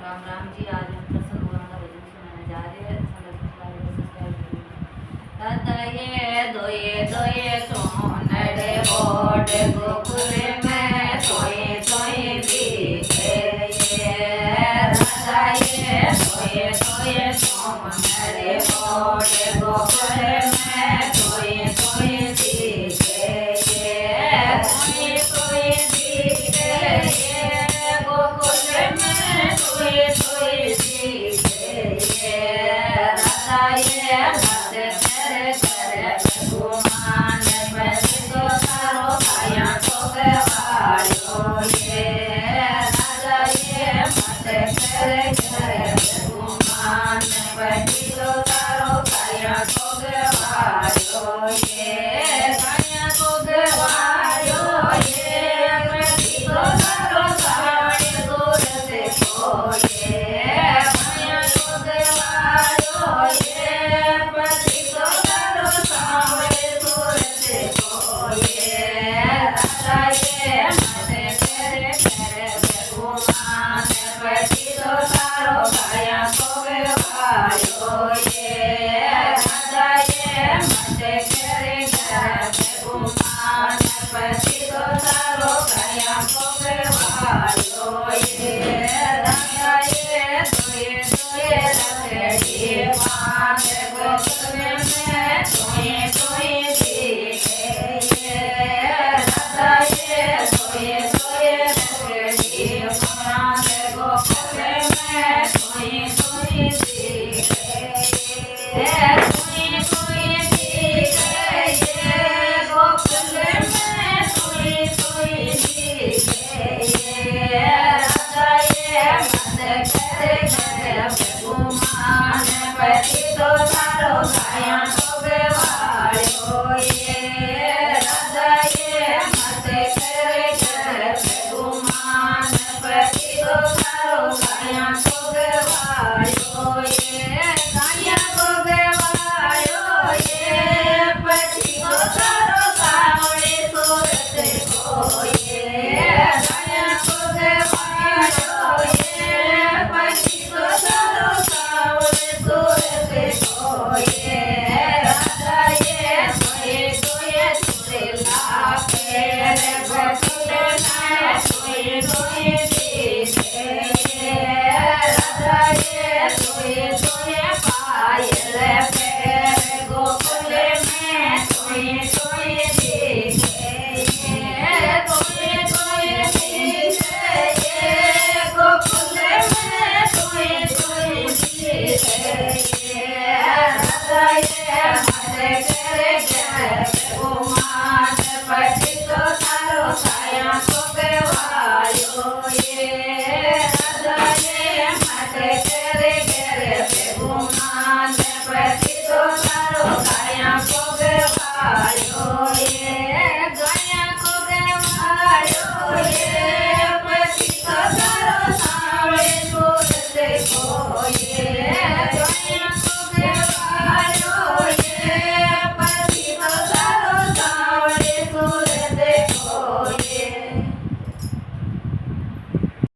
राम राम जी। आज हम प्रसन्न भगवान का भजन सुनाने जा रहे हैं। ततये दोये दोये सोनड़े ओड गोकुल में सोए सोए दिखे ततये दोये दोये सोनड़े ओड गोकुल में सोए सोए दिखे सोए सोए दिखे गोकुल में सोए सोए दिखे ततये Yeah.